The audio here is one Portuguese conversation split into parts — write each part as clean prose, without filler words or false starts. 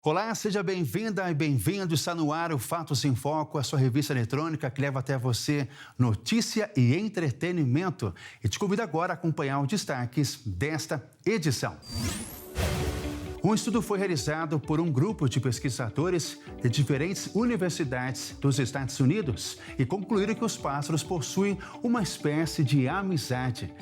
Olá, seja bem-vinda e bem-vindo. Está no ar o Fatos em Foco, a sua revista eletrônica que leva até você notícia e entretenimento. E te convido agora a acompanhar os destaques desta edição. Um estudo foi realizado por um grupo de pesquisadores de diferentes universidades dos Estados Unidos e concluíram que os pássaros possuem uma espécie de amizade.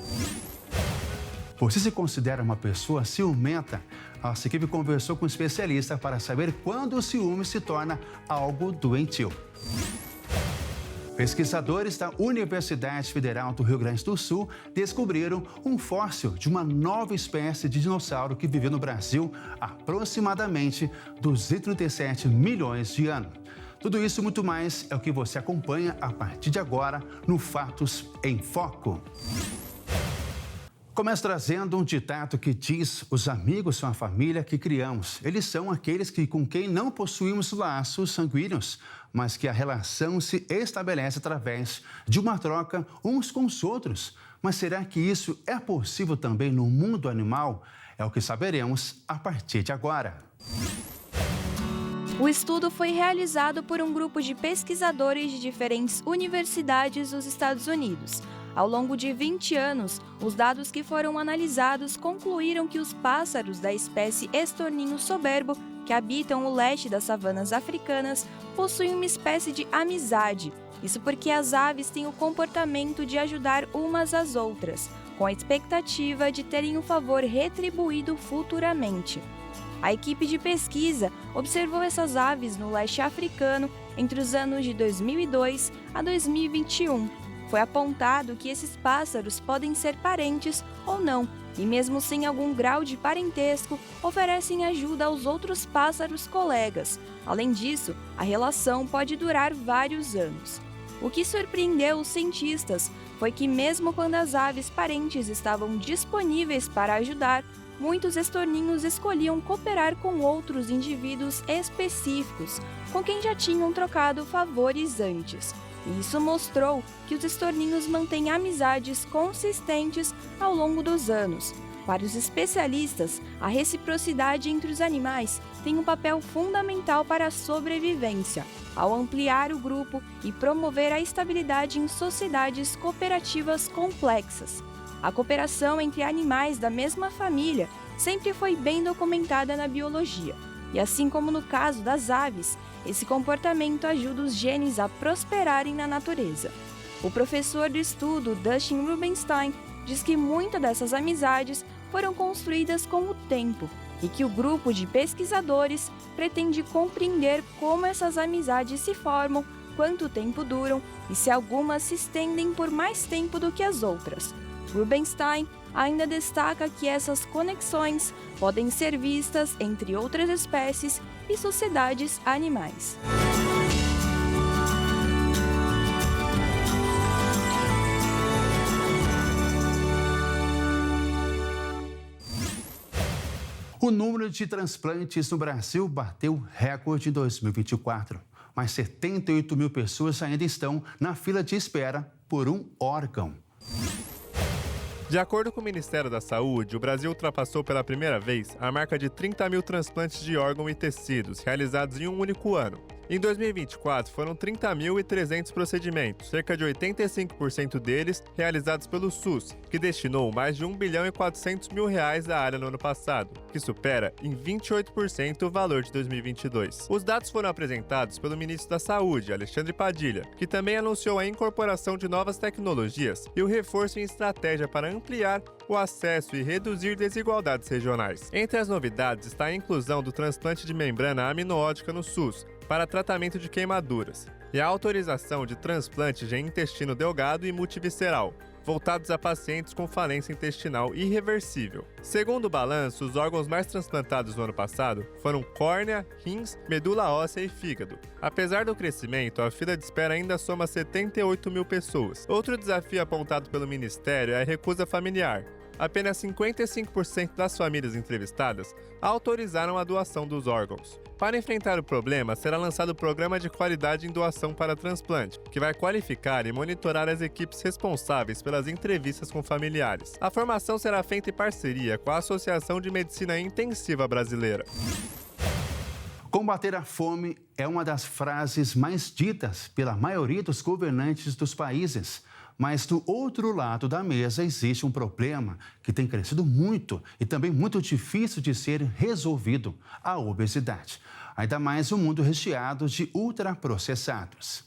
Você se considera uma pessoa ciumenta? A nossa equipe conversou com um especialista para saber quando o ciúme se torna algo doentio. Pesquisadores da Universidade Federal do Rio Grande do Sul descobriram um fóssil de uma nova espécie de dinossauro que viveu no Brasil há aproximadamente 237 milhões de anos. Tudo isso e muito mais é o que você acompanha a partir de agora no Fatos em Foco. Começo trazendo um ditado que diz: os amigos são a família que criamos. Eles são aqueles com quem não possuímos laços sanguíneos, mas que a relação se estabelece através de uma troca uns com os outros. Mas será que isso é possível também no mundo animal? É o que saberemos a partir de agora. O estudo foi realizado por um grupo de pesquisadores de diferentes universidades dos Estados Unidos. Ao longo de 20 anos, os dados que foram analisados concluíram que os pássaros da espécie estorninho soberbo, que habitam o leste das savanas africanas, possuem uma espécie de amizade. Isso porque as aves têm o comportamento de ajudar umas às outras, com a expectativa de terem o favor retribuído futuramente. A equipe de pesquisa observou essas aves no leste africano entre os anos de 2002 a 2021. Foi apontado que esses pássaros podem ser parentes ou não, e mesmo sem algum grau de parentesco, oferecem ajuda aos outros pássaros colegas. Além disso, a relação pode durar vários anos. O que surpreendeu os cientistas foi que mesmo quando as aves parentes estavam disponíveis para ajudar, muitos estorninhos escolhiam cooperar com outros indivíduos específicos, com quem já tinham trocado favores antes. E isso mostrou que os estorninhos mantêm amizades consistentes ao longo dos anos. Para os especialistas, a reciprocidade entre os animais tem um papel fundamental para a sobrevivência, ao ampliar o grupo e promover a estabilidade em sociedades cooperativas complexas. A cooperação entre animais da mesma família sempre foi bem documentada na biologia. E assim como no caso das aves, esse comportamento ajuda os genes a prosperarem na natureza. O professor do estudo, Dustin Rubenstein, diz que muitas dessas amizades foram construídas com o tempo e que o grupo de pesquisadores pretende compreender como essas amizades se formam, quanto tempo duram e se algumas se estendem por mais tempo do que as outras. Rubenstein ainda destaca que essas conexões podem ser vistas entre outras espécies e sociedades animais. O número de transplantes no Brasil bateu recorde em 2024, mas 78 mil pessoas ainda estão na fila de espera por um órgão. De acordo com o Ministério da Saúde, o Brasil ultrapassou pela primeira vez a marca de 30 mil transplantes de órgão e tecidos realizados em um único ano. Em 2024, foram 30.300 procedimentos, cerca de 85% deles realizados pelo SUS, que destinou mais de R$ 1 bilhão e 400 mil da área no ano passado, que supera em 28% o valor de 2022. Os dados foram apresentados pelo ministro da Saúde, Alexandre Padilha, que também anunciou a incorporação de novas tecnologias e o reforço em estratégia para ampliar o acesso e reduzir desigualdades regionais. Entre as novidades está a inclusão do transplante de membrana amniótica no SUS, para tratamento de queimaduras, e a autorização de transplantes de intestino delgado e multivisceral, voltados a pacientes com falência intestinal irreversível. Segundo o balanço, os órgãos mais transplantados no ano passado foram córnea, rins, medula óssea e fígado. Apesar do crescimento, a fila de espera ainda soma 78 mil pessoas. Outro desafio apontado pelo Ministério é a recusa familiar. Apenas 55% das famílias entrevistadas autorizaram a doação dos órgãos. Para enfrentar o problema, será lançado o Programa de Qualidade em Doação para Transplante, que vai qualificar e monitorar as equipes responsáveis pelas entrevistas com familiares. A formação será feita em parceria com a Associação de Medicina Intensiva Brasileira. Combater a fome é uma das frases mais ditas pela maioria dos governantes dos países. Mas do outro lado da mesa existe um problema que tem crescido muito e também muito difícil de ser resolvido: a obesidade. Ainda mais um mundo recheado de ultraprocessados.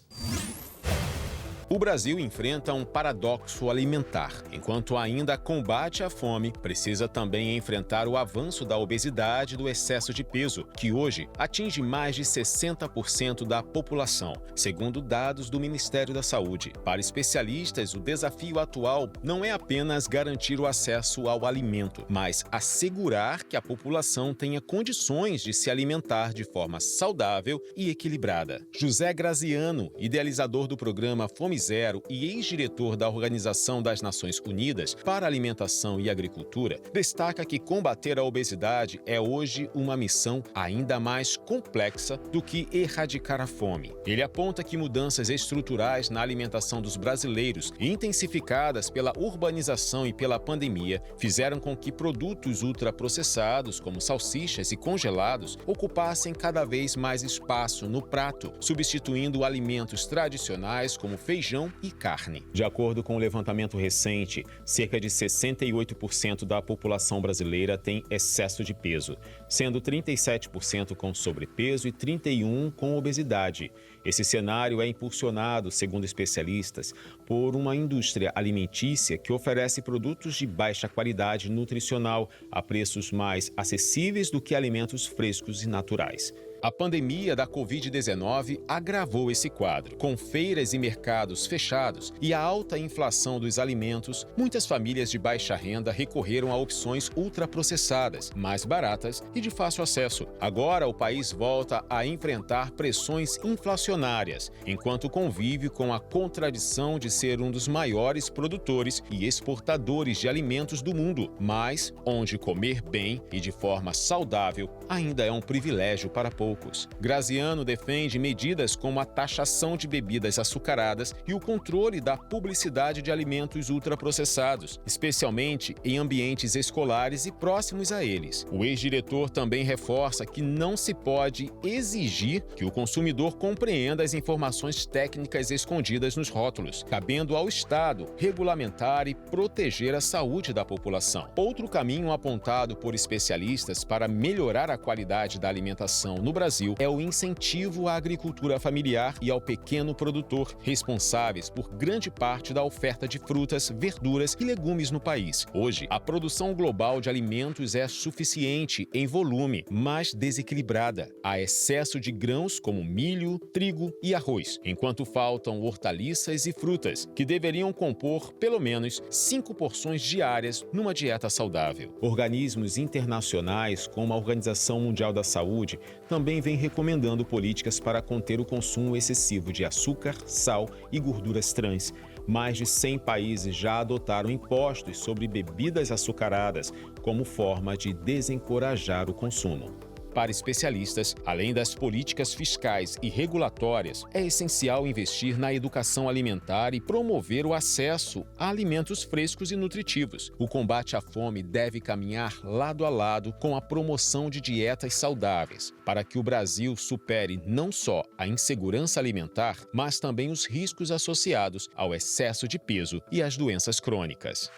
O Brasil enfrenta um paradoxo alimentar. Enquanto ainda combate a fome, precisa também enfrentar o avanço da obesidade e do excesso de peso, que hoje atinge mais de 60% da população, segundo dados do Ministério da Saúde. Para especialistas, o desafio atual não é apenas garantir o acesso ao alimento, mas assegurar que a população tenha condições de se alimentar de forma saudável e equilibrada. José Graziano, idealizador do programa Fome Zero e ex-diretor da Organização das Nações Unidas para a Alimentação e Agricultura, destaca que combater a obesidade é hoje uma missão ainda mais complexa do que erradicar a fome. Ele aponta que mudanças estruturais na alimentação dos brasileiros, intensificadas pela urbanização e pela pandemia, fizeram com que produtos ultraprocessados, como salsichas e congelados, ocupassem cada vez mais espaço no prato, substituindo alimentos tradicionais como feijão e carne. De acordo com o levantamento recente, cerca de 68% da população brasileira tem excesso de peso, sendo 37% com sobrepeso e 31% com obesidade. Esse cenário é impulsionado, segundo especialistas, por uma indústria alimentícia que oferece produtos de baixa qualidade nutricional a preços mais acessíveis do que alimentos frescos e naturais. A pandemia da Covid-19 agravou esse quadro. Com feiras e mercados fechados e a alta inflação dos alimentos, muitas famílias de baixa renda recorreram a opções ultraprocessadas, mais baratas e de fácil acesso. Agora, o país volta a enfrentar pressões inflacionárias, enquanto convive com a contradição de ser um dos maiores produtores e exportadores de alimentos do mundo, mas onde comer bem e de forma saudável ainda é um privilégio para poucos. Graziano defende medidas como a taxação de bebidas açucaradas e o controle da publicidade de alimentos ultraprocessados, especialmente em ambientes escolares e próximos a eles. O ex-diretor também reforça que não se pode exigir que o consumidor compreenda as informações técnicas escondidas nos rótulos, cabendo ao Estado regulamentar e proteger a saúde da população. Outro caminho apontado por especialistas para melhorar a qualidade da alimentação no Brasil é o incentivo à agricultura familiar e ao pequeno produtor, responsáveis por grande parte da oferta de frutas, verduras e legumes no país. Hoje, a produção global de alimentos é suficiente em volume, mas desequilibrada. Há excesso de grãos como milho, trigo e arroz, enquanto faltam hortaliças e frutas, que deveriam compor pelo menos 5 porções diárias numa dieta saudável. Organismos internacionais, como a Organização Mundial da Saúde, também vem recomendando políticas para conter o consumo excessivo de açúcar, sal e gorduras trans. Mais de 100 países já adotaram impostos sobre bebidas açucaradas como forma de desencorajar o consumo. Para especialistas, além das políticas fiscais e regulatórias, é essencial investir na educação alimentar e promover o acesso a alimentos frescos e nutritivos. O combate à fome deve caminhar lado a lado com a promoção de dietas saudáveis, para que o Brasil supere não só a insegurança alimentar, mas também os riscos associados ao excesso de peso e às doenças crônicas.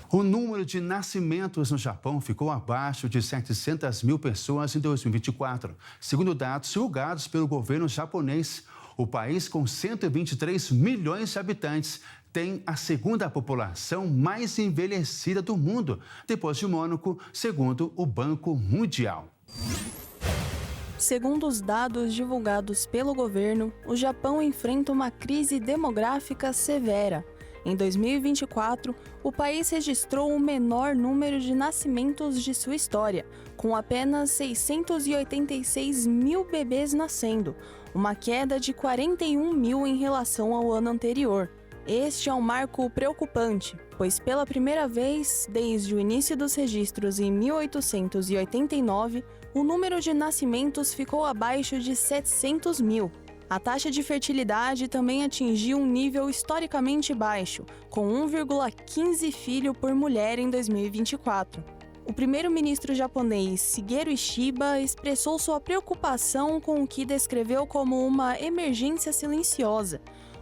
O número de nascimentos no Japão ficou abaixo de 700 mil pessoas em 2024, segundo dados divulgados pelo governo japonês. O país, com 123 milhões de habitantes, tem a segunda população mais envelhecida do mundo, depois de Mônaco, segundo o Banco Mundial. Segundo os dados divulgados pelo governo, o Japão enfrenta uma crise demográfica severa. Em 2024, o país registrou o menor número de nascimentos de sua história, com apenas 686 mil bebês nascendo, uma queda de 41 mil em relação ao ano anterior. Este é um marco preocupante, pois pela primeira vez desde o início dos registros em 1889, o número de nascimentos ficou abaixo de 700 mil. A taxa de fertilidade também atingiu um nível historicamente baixo, com 1,15 filho por mulher em 2024. O primeiro-ministro japonês Shigeru Ishiba expressou sua preocupação com o que descreveu como uma emergência silenciosa.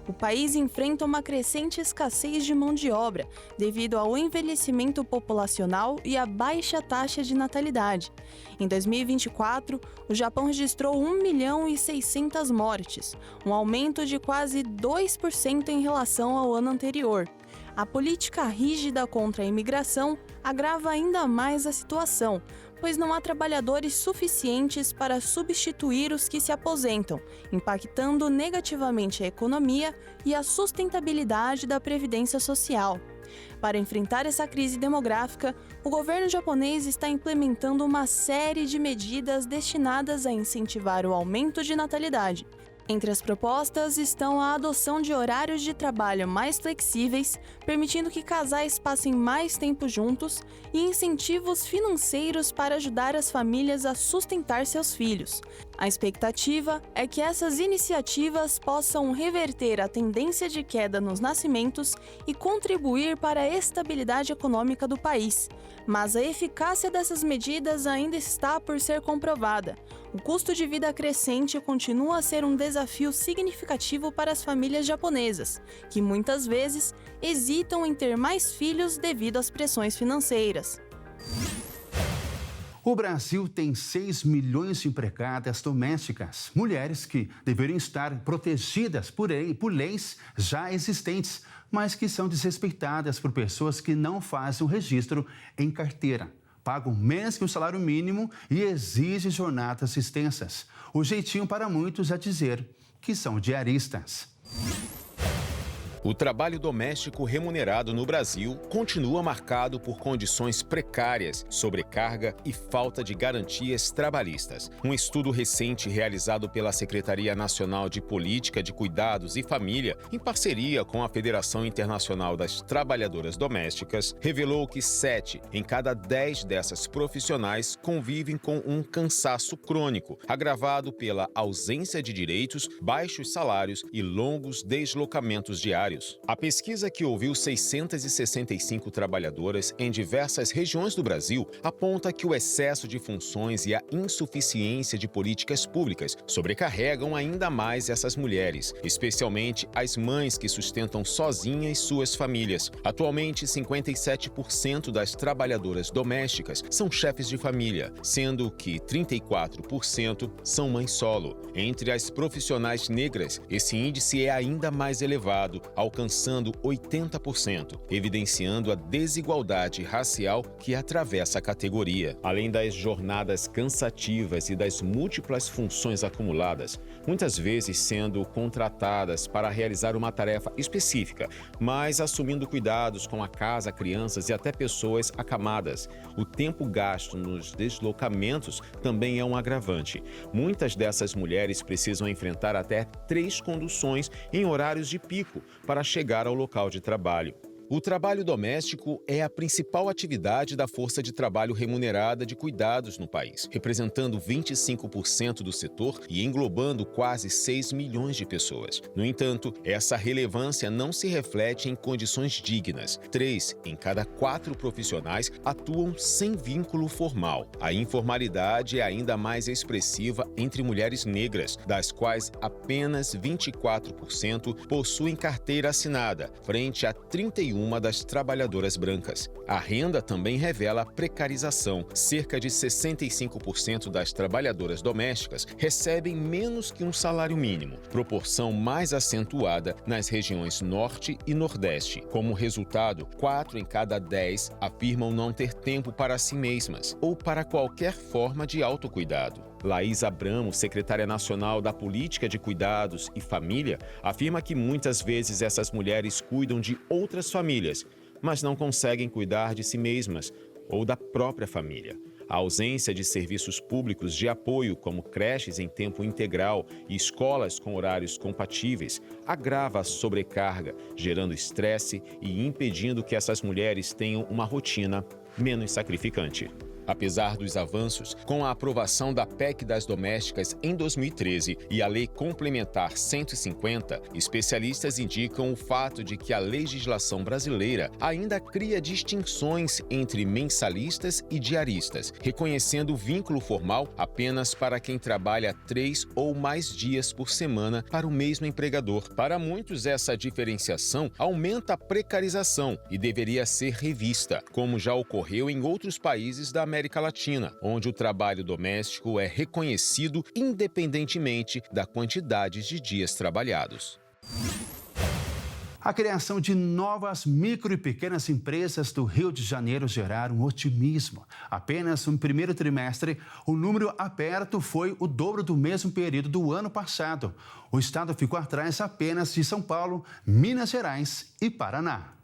O país enfrenta uma crescente escassez de mão de obra, devido ao envelhecimento populacional e à baixa taxa de natalidade. Em 2024, o Japão registrou 1.600.000 mortes, um aumento de quase 2% em relação ao ano anterior. A política rígida contra a imigração agrava ainda mais a situação, pois não há trabalhadores suficientes para substituir os que se aposentam, impactando negativamente a economia e a sustentabilidade da previdência social. Para enfrentar essa crise demográfica, o governo japonês está implementando uma série de medidas destinadas a incentivar o aumento de natalidade. Entre as propostas estão a adoção de horários de trabalho mais flexíveis, permitindo que casais passem mais tempo juntos, e incentivos financeiros para ajudar as famílias a sustentar seus filhos. A expectativa é que essas iniciativas possam reverter a tendência de queda nos nascimentos e contribuir para a estabilidade econômica do país. Mas a eficácia dessas medidas ainda está por ser comprovada. O custo de vida crescente continua a ser um desafio significativo para as famílias japonesas, que muitas vezes hesitam em ter mais filhos devido às pressões financeiras. O Brasil tem 6 milhões de empregadas domésticas, mulheres que deveriam estar protegidas por leis já existentes, mas que são desrespeitadas por pessoas que não fazem o registro em carteira, pagam menos que o salário mínimo e exigem jornadas extensas. O jeitinho para muitos é dizer que são diaristas. O trabalho doméstico remunerado no Brasil continua marcado por condições precárias, sobrecarga e falta de garantias trabalhistas. Um estudo recente realizado pela Secretaria Nacional de Política de Cuidados e Família, em parceria com a Federação Internacional das Trabalhadoras Domésticas, revelou que 7 em cada 10 dessas profissionais convivem com um cansaço crônico, agravado pela ausência de direitos, baixos salários e longos deslocamentos diários. A pesquisa, que ouviu 665 trabalhadoras em diversas regiões do Brasil, aponta que o excesso de funções e a insuficiência de políticas públicas sobrecarregam ainda mais essas mulheres, especialmente as mães que sustentam sozinhas suas famílias. Atualmente, 57% das trabalhadoras domésticas são chefes de família, sendo que 34% são mães solo. Entre as profissionais negras, esse índice é ainda mais elevado, alcançando 80%, evidenciando a desigualdade racial que atravessa a categoria. Além das jornadas cansativas e das múltiplas funções acumuladas, muitas vezes sendo contratadas para realizar uma tarefa específica, mas assumindo cuidados com a casa, crianças e até pessoas acamadas. O tempo gasto nos deslocamentos também é um agravante. Muitas dessas mulheres precisam enfrentar até 3 conduções em horários de pico para chegar ao local de trabalho. O trabalho doméstico é a principal atividade da força de trabalho remunerada de cuidados no país, representando 25% do setor e englobando quase 6 milhões de pessoas. No entanto, essa relevância não se reflete em condições dignas. 3 em cada 4 profissionais atuam sem vínculo formal. A informalidade é ainda mais expressiva entre mulheres negras, das quais apenas 24% possuem carteira assinada, frente a 31% das trabalhadoras brancas. A renda também revela a precarização. Cerca de 65% das trabalhadoras domésticas recebem menos que um salário mínimo, proporção mais acentuada nas regiões Norte e Nordeste. Como resultado, 4 em cada 10 afirmam não ter tempo para si mesmas ou para qualquer forma de autocuidado. Laís Abramo, secretária nacional da Política de Cuidados e Família, afirma que muitas vezes essas mulheres cuidam de outras famílias, mas não conseguem cuidar de si mesmas ou da própria família. A ausência de serviços públicos de apoio, como creches em tempo integral e escolas com horários compatíveis, agrava a sobrecarga, gerando estresse e impedindo que essas mulheres tenham uma rotina menos sacrificante. Apesar dos avanços, com a aprovação da PEC das domésticas em 2013 e a Lei Complementar 150, especialistas indicam o fato de que a legislação brasileira ainda cria distinções entre mensalistas e diaristas, reconhecendo o vínculo formal apenas para quem trabalha 3 ou mais dias por semana para o mesmo empregador. Para muitos, essa diferenciação aumenta a precarização e deveria ser revista, como já ocorreu em outros países da América Latina, onde o trabalho doméstico é reconhecido independentemente da quantidade de dias trabalhados. A criação de novas micro e pequenas empresas do Rio de Janeiro geraram otimismo. Apenas no primeiro trimestre, o número aberto foi o dobro do mesmo período do ano passado. O estado ficou atrás apenas de São Paulo, Minas Gerais e Paraná.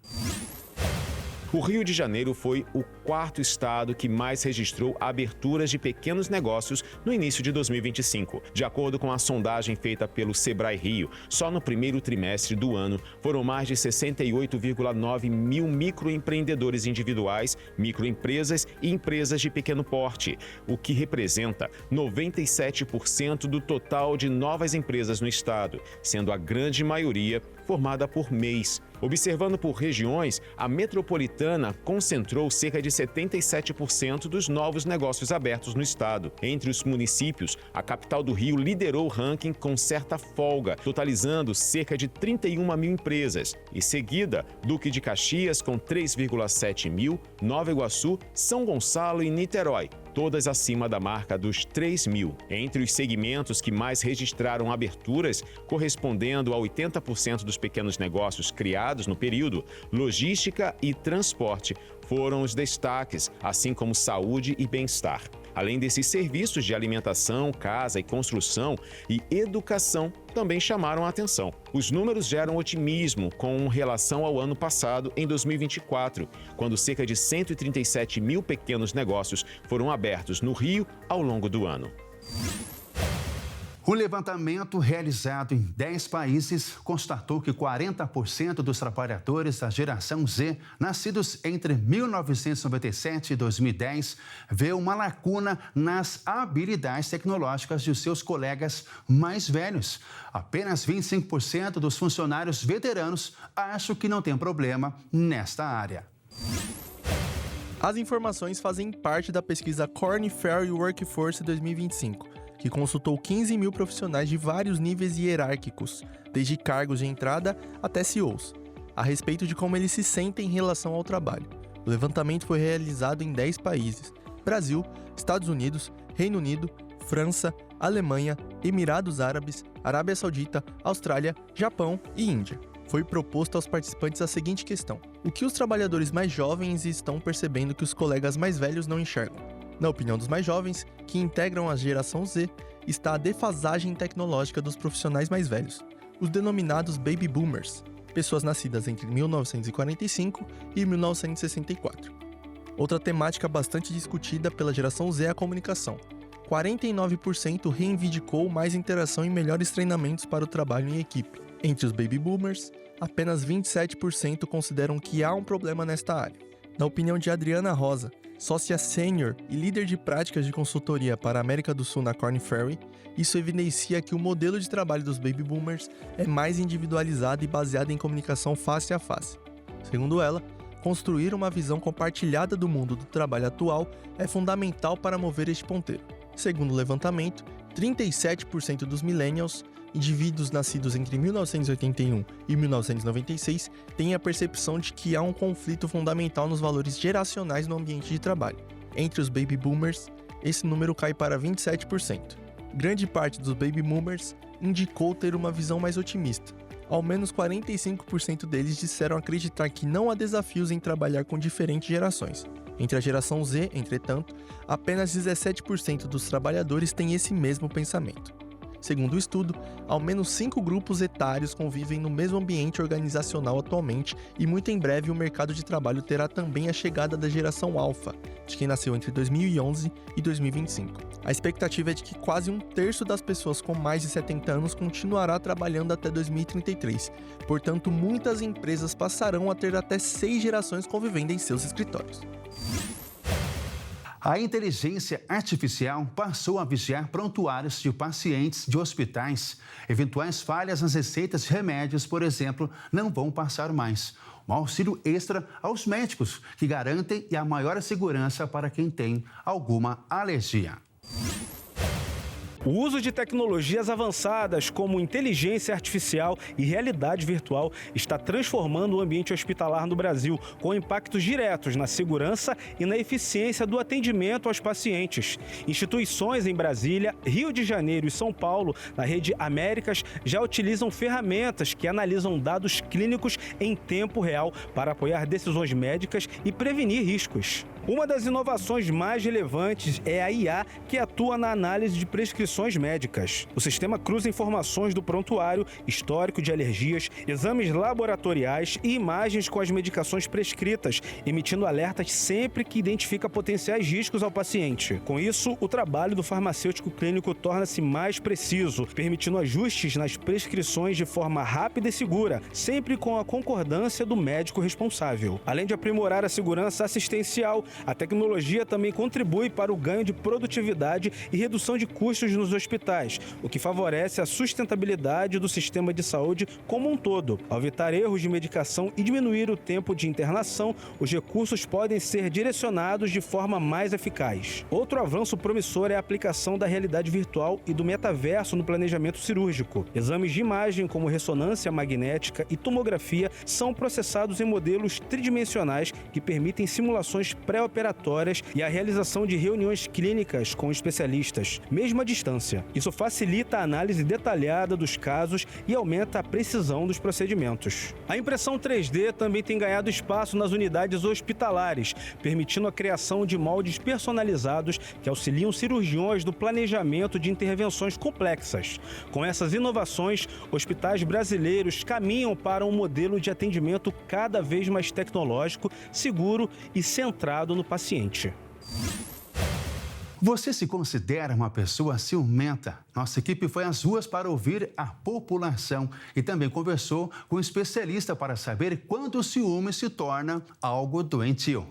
O Rio de Janeiro foi o quarto estado que mais registrou aberturas de pequenos negócios no início de 2025. De acordo com a sondagem feita pelo Sebrae Rio, só no primeiro trimestre do ano foram mais de 68,9 mil microempreendedores individuais, microempresas e empresas de pequeno porte, o que representa 97% do total de novas empresas no estado, sendo a grande maioria formada por MEIs. Observando por regiões, a metropolitana concentrou cerca de 77% dos novos negócios abertos no estado. Entre os municípios, a capital do Rio liderou o ranking com certa folga, totalizando cerca de 31 mil empresas. Em seguida, Duque de Caxias com 3,7 mil, Nova Iguaçu, São Gonçalo e Niterói, todas acima da marca dos 3 mil. Entre os segmentos que mais registraram aberturas, correspondendo a 80% dos pequenos negócios criados no período, logística e transporte foram os destaques, assim como saúde e bem-estar. Além desses serviços de alimentação, casa e construção e educação também chamaram a atenção. Os números geram otimismo com relação ao ano passado, em 2024, quando cerca de 137 mil pequenos negócios foram abertos no Rio ao longo do ano. O levantamento realizado em 10 países constatou que 40% dos trabalhadores da geração Z, nascidos entre 1997 e 2010, vê uma lacuna nas habilidades tecnológicas de seus colegas mais velhos. Apenas 25% dos funcionários veteranos acham que não tem problema nesta área. As informações fazem parte da pesquisa Korn Ferry Workforce 2025, que consultou 15 mil profissionais de vários níveis hierárquicos, desde cargos de entrada até CEOs, a respeito de como eles se sentem em relação ao trabalho. O levantamento foi realizado em 10 países: Brasil, Estados Unidos, Reino Unido, França, Alemanha, Emirados Árabes, Arábia Saudita, Austrália, Japão e Índia. Foi proposto aos participantes a seguinte questão: o que os trabalhadores mais jovens estão percebendo que os colegas mais velhos não enxergam? Na opinião dos mais jovens, que integram a geração Z, está a defasagem tecnológica dos profissionais mais velhos, os denominados Baby Boomers, pessoas nascidas entre 1945 e 1964. Outra temática bastante discutida pela geração Z é a comunicação. 49% reivindicou mais interação e melhores treinamentos para o trabalho em equipe. Entre os Baby Boomers, apenas 27% consideram que há um problema nesta área. Na opinião de Adriana Rosa, sócia sênior e líder de práticas de consultoria para a América do Sul na Korn Ferry, isso evidencia que o modelo de trabalho dos Baby Boomers é mais individualizado e baseado em comunicação face a face. Segundo ela, construir uma visão compartilhada do mundo do trabalho atual é fundamental para mover este ponteiro. Segundo o levantamento, 37% dos millennials, indivíduos nascidos entre 1981 e 1996, têm a percepção de que há um conflito fundamental nos valores geracionais no ambiente de trabalho. Entre os Baby Boomers, esse número cai para 27%. Grande parte dos Baby Boomers indicou ter uma visão mais otimista. Ao menos 45% deles disseram acreditar que não há desafios em trabalhar com diferentes gerações. Entre a geração Z, entretanto, apenas 17% dos trabalhadores têm esse mesmo pensamento. Segundo o estudo, ao menos 5 grupos etários convivem no mesmo ambiente organizacional atualmente e muito em breve o mercado de trabalho terá também a chegada da geração Alpha, de quem nasceu entre 2011 e 2025. A expectativa é de que quase um terço das pessoas com mais de 70 anos continuará trabalhando até 2033, portanto muitas empresas passarão a ter até 6 gerações convivendo em seus escritórios. A inteligência artificial passou a vigiar prontuários de pacientes de hospitais. Eventuais falhas nas receitas de remédios, por exemplo, não vão passar mais. Um auxílio extra aos médicos, que garantem a maior segurança para quem tem alguma alergia. O uso de tecnologias avançadas como inteligência artificial e realidade virtual está transformando o ambiente hospitalar no Brasil, com impactos diretos na segurança e na eficiência do atendimento aos pacientes. Instituições em Brasília, Rio de Janeiro e São Paulo, na rede Américas, já utilizam ferramentas que analisam dados clínicos em tempo real para apoiar decisões médicas e prevenir riscos. Uma das inovações mais relevantes é a IA, que atua na análise de prescrições médicas. O sistema cruza informações do prontuário, histórico de alergias, exames laboratoriais e imagens com as medicações prescritas, emitindo alertas sempre que identifica potenciais riscos ao paciente. Com isso, o trabalho do farmacêutico clínico torna-se mais preciso, permitindo ajustes nas prescrições de forma rápida e segura, sempre com a concordância do médico responsável. Além de aprimorar a segurança assistencial, a tecnologia também contribui para o ganho de produtividade e redução de custos nos hospitais, o que favorece a sustentabilidade do sistema de saúde como um todo. Ao evitar erros de medicação e diminuir o tempo de internação, os recursos podem ser direcionados de forma mais eficaz. Outro avanço promissor é a aplicação da realidade virtual e do metaverso no planejamento cirúrgico. Exames de imagem como ressonância magnética e tomografia são processados em modelos tridimensionais que permitem simulações pré-operatórias e a realização de reuniões clínicas com especialistas, mesmo à distância. Isso facilita a análise detalhada dos casos e aumenta a precisão dos procedimentos. A impressão 3D também tem ganhado espaço nas unidades hospitalares, permitindo a criação de moldes personalizados que auxiliam cirurgiões no planejamento de intervenções complexas. Com essas inovações, hospitais brasileiros caminham para um modelo de atendimento cada vez mais tecnológico, seguro e centrado no paciente. Você se considera uma pessoa ciumenta? Nossa equipe foi às ruas para ouvir a população e também conversou com um especialista para saber quando o ciúme se torna algo doentio.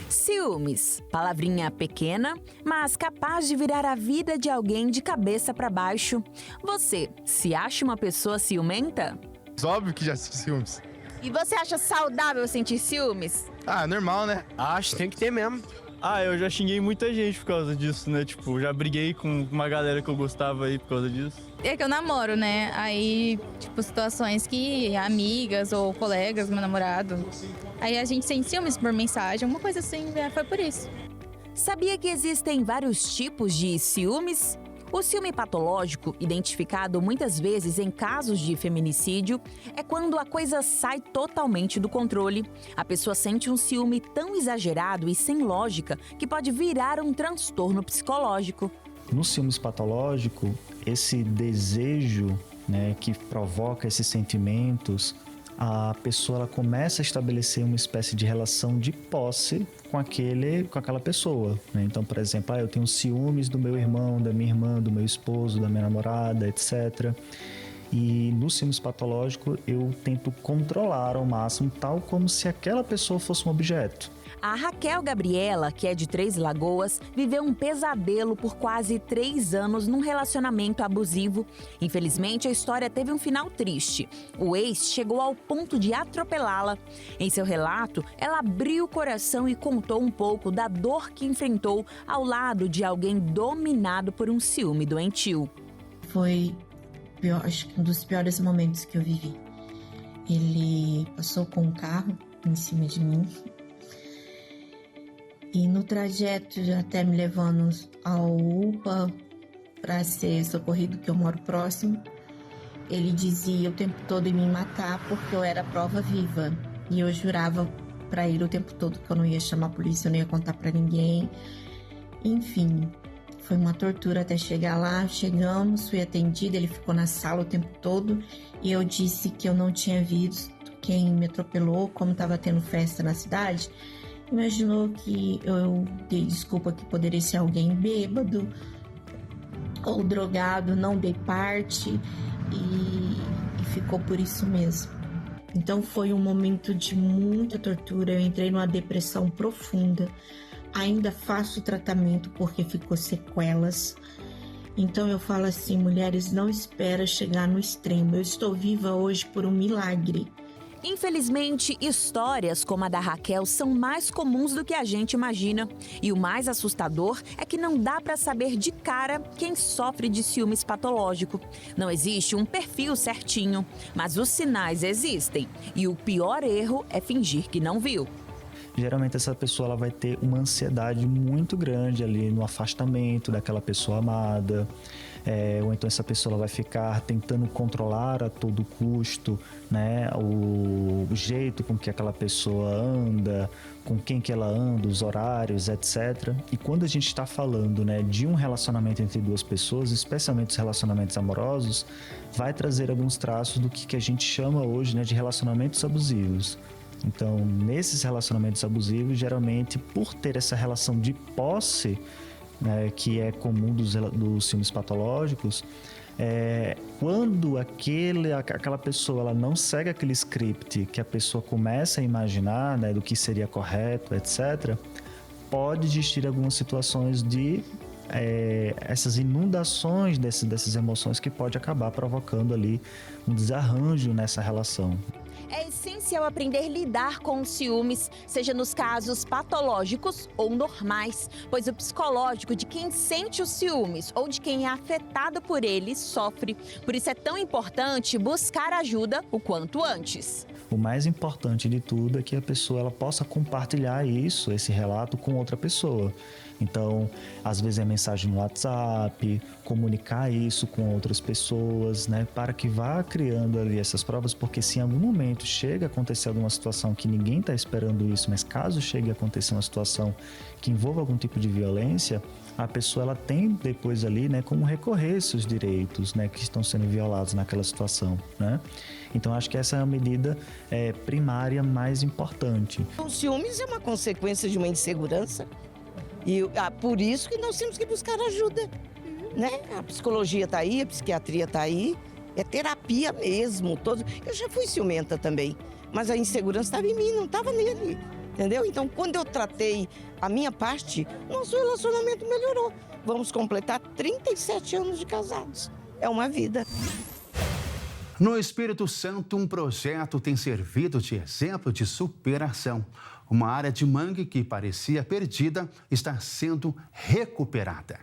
Ciúmes, palavrinha pequena, mas capaz de virar a vida de alguém de cabeça para baixo. Você se acha uma pessoa ciumenta? Óbvio que já senti ciúmes. E você acha saudável sentir ciúmes? Ah, normal, né? Acho, tem que ter mesmo. Eu já xinguei muita gente por causa disso, né? Tipo, já briguei com uma galera que eu gostava aí por causa disso. É que eu namoro, né? Aí, tipo, situações que amigas ou colegas, meu namorado, aí a gente sente ciúmes por mensagem, uma coisa assim, foi por isso. Sabia que existem vários tipos de ciúmes? O ciúme patológico, identificado muitas vezes em casos de feminicídio, é quando a coisa sai totalmente do controle. A pessoa sente um ciúme tão exagerado e sem lógica que pode virar um transtorno psicológico. No ciúmes patológico, esse desejo, que provoca esses sentimentos, a pessoa ela começa a estabelecer uma espécie de relação de posse com aquela pessoa. Então, por exemplo, eu tenho ciúmes do meu irmão, da minha irmã, do meu esposo, da minha namorada, etc. E no ciúmes patológico eu tento controlar ao máximo, tal como se aquela pessoa fosse um objeto. A Raquel Gabriela, que é de Três Lagoas, viveu um pesadelo por quase 3 anos num relacionamento abusivo. Infelizmente, a história teve um final triste. O ex chegou ao ponto de atropelá-la. Em seu relato, ela abriu o coração e contou um pouco da dor que enfrentou ao lado de alguém dominado por um ciúme doentio. Foi, acho que um dos piores momentos que eu vivi. Ele passou com um carro em cima de mim. E no trajeto, até me levando ao UPA para ser socorrido, que eu moro próximo, ele dizia o tempo todo em me matar porque eu era prova viva. E eu jurava para ele o tempo todo que eu não ia chamar a polícia, eu não ia contar para ninguém. Enfim, foi uma tortura até chegar lá. Chegamos, fui atendida, ele ficou na sala o tempo todo e eu disse que eu não tinha visto quem me atropelou, como estava tendo festa na cidade. Imaginou que eu dei desculpa que poderia ser alguém bêbado ou drogado, não dei parte e ficou por isso mesmo. Então foi um momento de muita tortura, eu entrei numa depressão profunda. Ainda faço tratamento porque ficou sequelas. Então eu falo assim, mulheres, não espera chegar no extremo. Eu estou viva hoje por um milagre. Infelizmente, histórias como a da Raquel são mais comuns do que a gente imagina. E o mais assustador é que não dá para saber de cara quem sofre de ciúmes patológico. Não existe um perfil certinho, mas os sinais existem. E o pior erro é fingir que não viu. Geralmente essa pessoa ela vai ter uma ansiedade muito grande ali no afastamento daquela pessoa amada. Ou então essa pessoa ela vai ficar tentando controlar a todo custo, né, o jeito com que aquela pessoa anda, com quem que ela anda, os horários, etc. E quando a gente está falando, né, de um relacionamento entre duas pessoas, especialmente os relacionamentos amorosos, vai trazer alguns traços do que a gente chama hoje, né, de relacionamentos abusivos. Então, nesses relacionamentos abusivos, geralmente, por ter essa relação de posse, né, que é comum dos ciúmes patológicos, quando aquela pessoa ela não segue aquele script que a pessoa começa a imaginar, né, do que seria correto, etc., pode existir algumas situações de essas inundações dessas emoções que pode acabar provocando ali um desarranjo nessa relação. É essencial aprender a lidar com os ciúmes, seja nos casos patológicos ou normais, pois o psicológico de quem sente os ciúmes ou de quem é afetado por eles sofre. Por isso é tão importante buscar ajuda o quanto antes. O mais importante de tudo é que a pessoa ela possa compartilhar esse relato com outra pessoa. Então, às vezes é mensagem no WhatsApp, comunicar isso com outras pessoas, né, para que vá criando ali essas provas, porque se em algum momento chega a acontecer alguma situação que ninguém está esperando isso, mas caso chegue a acontecer uma situação que envolva algum tipo de violência, a pessoa ela tem depois ali, né, como recorrer seus direitos, né, que estão sendo violados naquela situação, né? Então, acho que essa é a medida primária mais importante. O ciúmes é uma consequência de uma insegurança. E por isso que nós temos que buscar ajuda, né? A psicologia está aí, a psiquiatria está aí, é terapia mesmo. Eu já fui ciumenta também, mas a insegurança estava em mim, não estava nele, entendeu? Então, quando eu tratei a minha parte, nosso relacionamento melhorou. Vamos completar 37 anos de casados. É uma vida. No Espírito Santo, um projeto tem servido de exemplo de superação. Uma área de mangue que parecia perdida está sendo recuperada.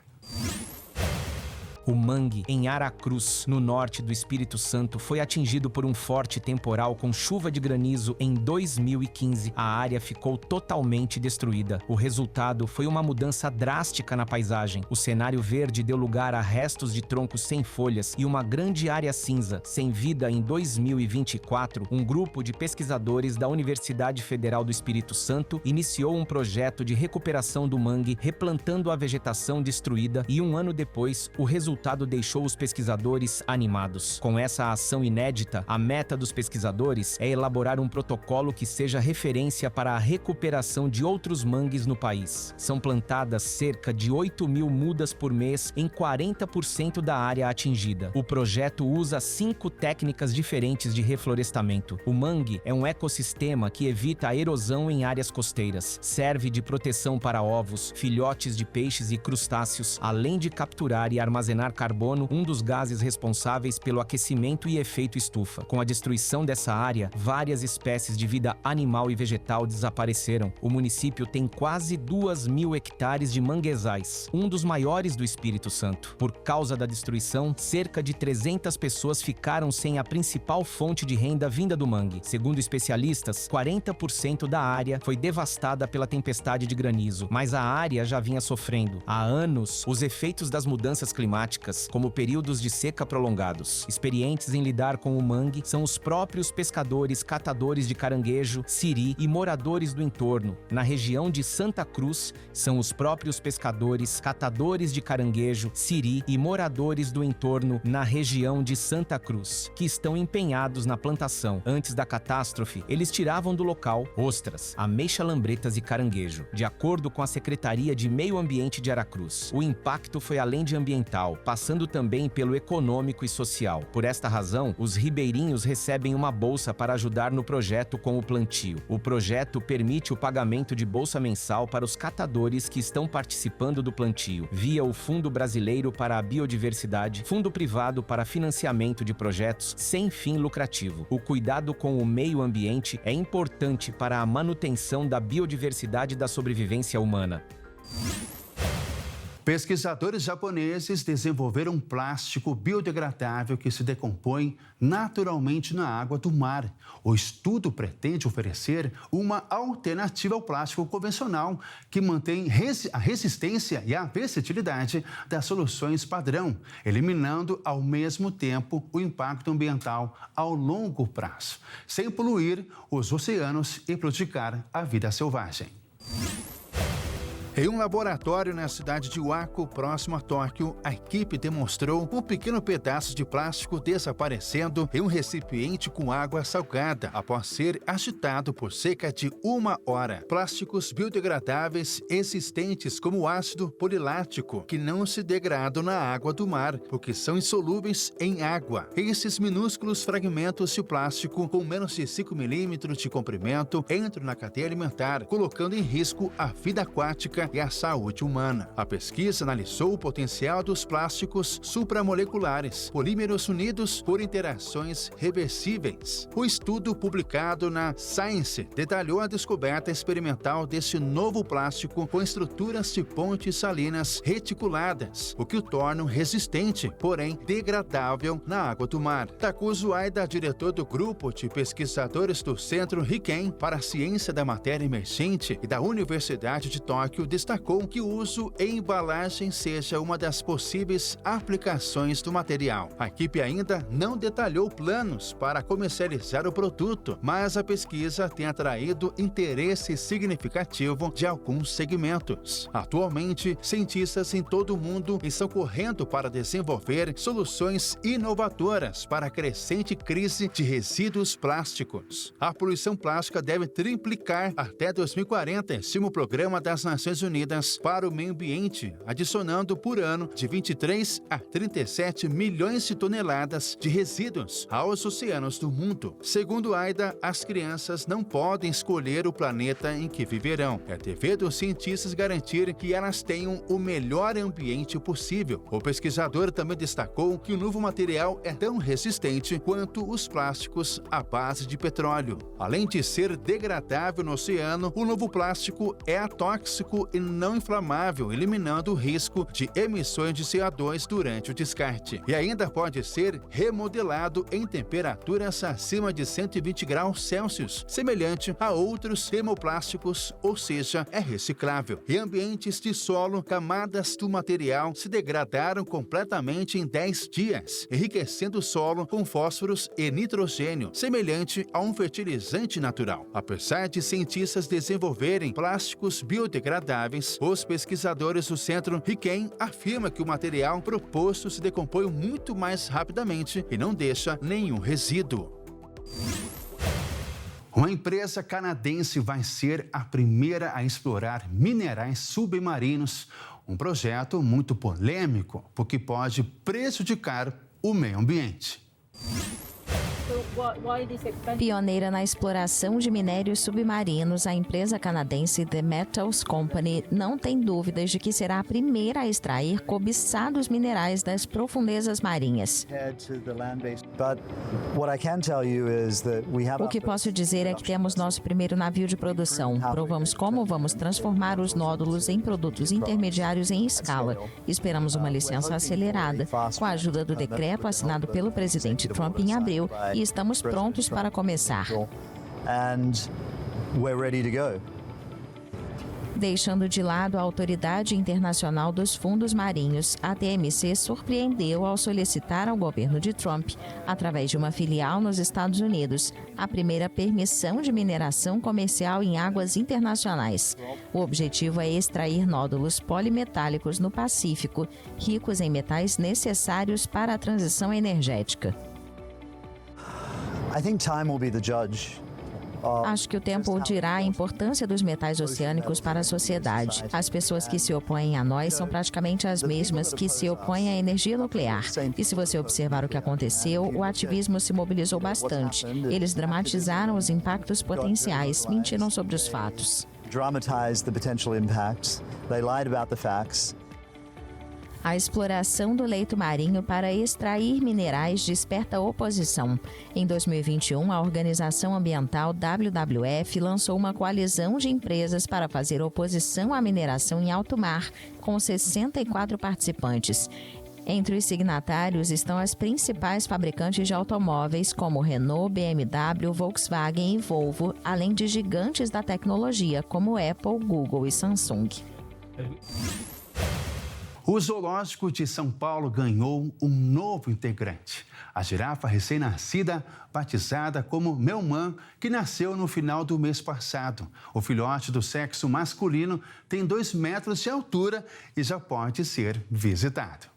O mangue, em Aracruz, no norte do Espírito Santo, foi atingido por um forte temporal com chuva de granizo em 2015. A área ficou totalmente destruída. O resultado foi uma mudança drástica na paisagem. O cenário verde deu lugar a restos de troncos sem folhas e uma grande área cinza. Sem vida em 2024, um grupo de pesquisadores da Universidade Federal do Espírito Santo iniciou um projeto de recuperação do mangue, replantando a vegetação destruída, e um ano depois, o resultado deixou os pesquisadores animados. Com essa ação inédita, a meta dos pesquisadores é elaborar um protocolo que seja referência para a recuperação de outros mangues no país. São plantadas cerca de 8.000 mudas por mês em 40% da área atingida. O projeto usa 5 técnicas diferentes de reflorestamento. O mangue é um ecossistema que evita a erosão em áreas costeiras. Serve de proteção para ovos, filhotes de peixes e crustáceos, além de capturar e armazenar carbono, um dos gases responsáveis pelo aquecimento e efeito estufa. Com a destruição dessa área, várias espécies de vida animal e vegetal desapareceram. O município tem quase 2.000 hectares de manguezais, um dos maiores do Espírito Santo. Por causa da destruição, cerca de 300 pessoas ficaram sem a principal fonte de renda vinda do mangue. Segundo especialistas, 40% da área foi devastada pela tempestade de granizo, mas a área já vinha sofrendo há anos os efeitos das mudanças climáticas, como períodos de seca prolongados. Experientes em lidar com o mangue são os próprios pescadores, catadores de caranguejo, siri e moradores do entorno. Na região de Santa Cruz, são os próprios pescadores, catadores de caranguejo, siri e moradores do entorno na região de Santa Cruz, que estão empenhados na plantação. Antes da catástrofe, eles tiravam do local ostras, ameixa, lambretas e caranguejo. De acordo com a Secretaria de Meio Ambiente de Aracruz, o impacto foi além de ambiental. passando também pelo econômico e social. Por esta razão, os ribeirinhos recebem uma bolsa para ajudar no projeto com o plantio. O projeto permite o pagamento de bolsa mensal para os catadores que estão participando do plantio, via o Fundo Brasileiro para a Biodiversidade, fundo privado para financiamento de projetos sem fim lucrativo. O cuidado com o meio ambiente é importante para a manutenção da biodiversidade e da sobrevivência humana. Pesquisadores japoneses desenvolveram um plástico biodegradável que se decompõe naturalmente na água do mar. O estudo pretende oferecer uma alternativa ao plástico convencional que mantém a resistência e a versatilidade das soluções padrão, eliminando ao mesmo tempo o impacto ambiental ao longo prazo, sem poluir os oceanos e prejudicar a vida selvagem. Em um laboratório na cidade de Wako, próximo a Tóquio, a equipe demonstrou um pequeno pedaço de plástico desaparecendo em um recipiente com água salgada, após ser agitado por cerca de 1 hora. Plásticos biodegradáveis existentes como o ácido polilático, que não se degradam na água do mar, porque são insolúveis em água. Esses minúsculos fragmentos de plástico, com menos de 5 milímetros de comprimento, entram na cadeia alimentar, colocando em risco a vida aquática e a saúde humana. A pesquisa analisou o potencial dos plásticos supramoleculares, polímeros unidos por interações reversíveis. O estudo, publicado na Science, detalhou a descoberta experimental desse novo plástico com estruturas de pontes salinas reticuladas, o que o torna resistente, porém degradável na água do mar. Takuzo Aida, diretor do grupo de pesquisadores do Centro Riken para a Ciência da Matéria Emergente e da Universidade de Tóquio, destacou que o uso em embalagem seja uma das possíveis aplicações do material. A equipe ainda não detalhou planos para comercializar o produto, mas a pesquisa tem atraído interesse significativo de alguns segmentos. Atualmente, cientistas em todo o mundo estão correndo para desenvolver soluções inovadoras para a crescente crise de resíduos plásticos. A poluição plástica deve triplicar até 2040, estima o Programa das Nações Unidas para o Meio Ambiente, adicionando por ano de 23 a 37 milhões de toneladas de resíduos aos oceanos do mundo. Segundo Aida, as crianças não podem escolher o planeta em que viverão. É dever dos cientistas garantir que elas tenham o melhor ambiente possível. O pesquisador também destacou que o novo material é tão resistente quanto os plásticos à base de petróleo. Além de ser degradável no oceano, o novo plástico é atóxico e não inflamável, eliminando o risco de emissões de CO2 durante o descarte. E ainda pode ser remodelado em temperaturas acima de 120 graus Celsius, semelhante a outros termoplásticos, ou seja, é reciclável. Em ambientes de solo, camadas do material se degradaram completamente em 10 dias, enriquecendo o solo com fósforos e nitrogênio, semelhante a um fertilizante natural. Apesar de cientistas desenvolverem plásticos biodegradáveis, os pesquisadores do Centro Riken afirmam que o material proposto se decompõe muito mais rapidamente e não deixa nenhum resíduo. Uma empresa canadense vai ser a primeira a explorar minerais submarinos, um projeto muito polêmico, porque pode prejudicar o meio ambiente. Pioneira na exploração de minérios submarinos, a empresa canadense The Metals Company não tem dúvidas de que será a primeira a extrair cobiçados minerais das profundezas marinhas. O que posso dizer é que temos nosso primeiro navio de produção. Provamos como vamos transformar os nódulos em produtos intermediários em escala. Esperamos uma licença acelerada, com a ajuda do decreto assinado pelo presidente Trump em abril, e estamos prontos para começar. Deixando de lado a Autoridade Internacional dos Fundos Marinhos, a TMC surpreendeu ao solicitar ao governo de Trump, através de uma filial nos Estados Unidos, a primeira permissão de mineração comercial em águas internacionais. O objetivo é extrair nódulos polimetálicos no Pacífico, ricos em metais necessários para a transição energética. Acho que o tempo dirá a importância dos metais oceânicos para a sociedade. As pessoas que se opõem a nós são praticamente as mesmas que se opõem à energia nuclear. E se você observar o que aconteceu, o ativismo se mobilizou bastante. Eles dramatizaram os impactos potenciais, mentiram sobre os fatos. A exploração do leito marinho para extrair minerais desperta oposição. Em 2021, a organização ambiental WWF lançou uma coalizão de empresas para fazer oposição à mineração em alto mar, com 64 participantes. Entre os signatários estão as principais fabricantes de automóveis, como Renault, BMW, Volkswagen e Volvo, além de gigantes da tecnologia, como Apple, Google e Samsung. O Zoológico de São Paulo ganhou um novo integrante. A girafa recém-nascida, batizada como Melman, que nasceu no final do mês passado. O filhote do sexo masculino tem 2 metros de altura e já pode ser visitado.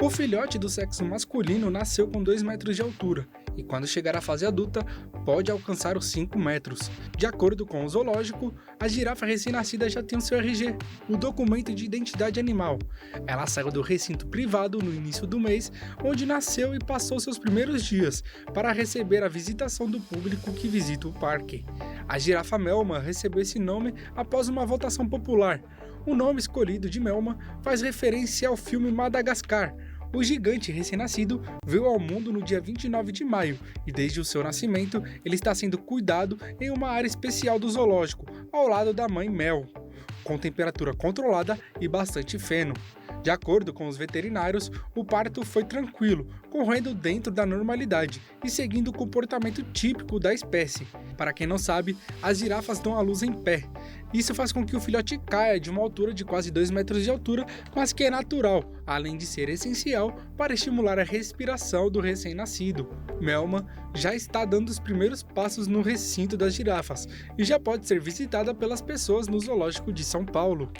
O filhote do sexo masculino nasceu com 2 metros de altura e, quando chegar à fase adulta, pode alcançar os 5 metros. De acordo com o zoológico, a girafa recém-nascida já tem o seu RG, o documento de identidade animal. Ela saiu do recinto privado no início do mês, onde nasceu e passou seus primeiros dias, para receber a visitação do público que visita o parque. A girafa Melman recebeu esse nome após uma votação popular. O nome escolhido de Melman faz referência ao filme Madagascar. O gigante recém-nascido veio ao mundo no dia 29 de maio e desde o seu nascimento ele está sendo cuidado em uma área especial do zoológico, ao lado da mãe Mel, com temperatura controlada e bastante feno. De acordo com os veterinários, o parto foi tranquilo, correndo dentro da normalidade e seguindo o comportamento típico da espécie. Para quem não sabe, as girafas dão à luz em pé. Isso faz com que o filhote caia de uma altura de quase 2 metros de altura, mas que é natural, além de ser essencial para estimular a respiração do recém-nascido. Melman já está dando os primeiros passos no recinto das girafas e já pode ser visitada pelas pessoas no Zoológico de São Paulo.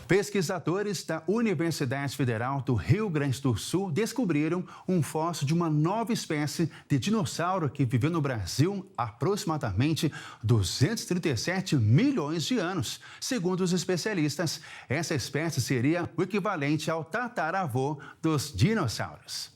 Pesquisadores da Universidade Federal do Rio Grande do Sul descobriram um fóssil de uma nova espécie de dinossauro que viveu no Brasil há aproximadamente 237 milhões de anos. Segundo os especialistas, essa espécie seria o equivalente ao tataravô dos dinossauros.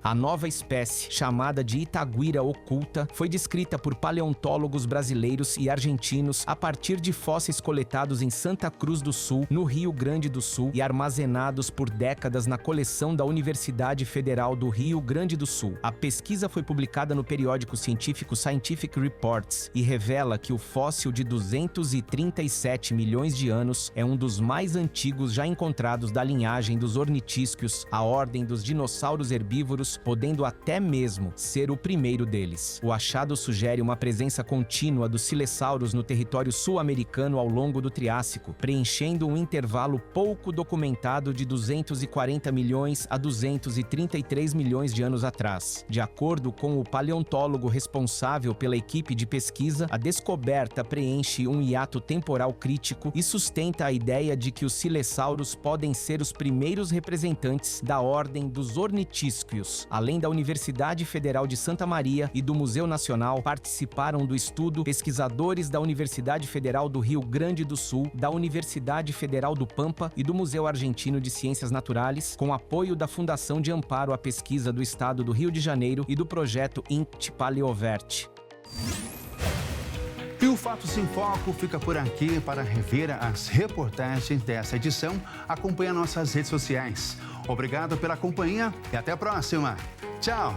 A nova espécie, chamada de Itaguira oculta, foi descrita por paleontólogos brasileiros e argentinos a partir de fósseis coletados em Santa Cruz do Sul, no Rio Grande do Sul, e armazenados por décadas na coleção da Universidade Federal do Rio Grande do Sul. A pesquisa foi publicada no periódico científico Scientific Reports e revela que o fóssil de 237 milhões de anos é um dos mais antigos já encontrados da linhagem dos ornitísquios, a ordem dos dinossauros herbívoros, podendo até mesmo ser o primeiro deles. O achado sugere uma presença contínua dos silessauros no território sul-americano ao longo do Triássico, preenchendo um intervalo pouco documentado de 240 milhões a 233 milhões de anos atrás. De acordo com o paleontólogo responsável pela equipe de pesquisa, a descoberta preenche um hiato temporal crítico e sustenta a ideia de que os silessauros podem ser os primeiros representantes da ordem dos ornitísquios. Além da Universidade Federal de Santa Maria e do Museu Nacional, participaram do estudo pesquisadores da Universidade Federal do Rio Grande do Sul, da Universidade Federal do Pampa e do Museu Argentino de Ciências Naturais, com apoio da Fundação de Amparo à Pesquisa do Estado do Rio de Janeiro e do projeto INCT Paleovert. E o Fatos em Foco fica por aqui. Para rever as reportagens dessa edição, acompanhe nossas redes sociais. Obrigado pela companhia e até a próxima. Tchau!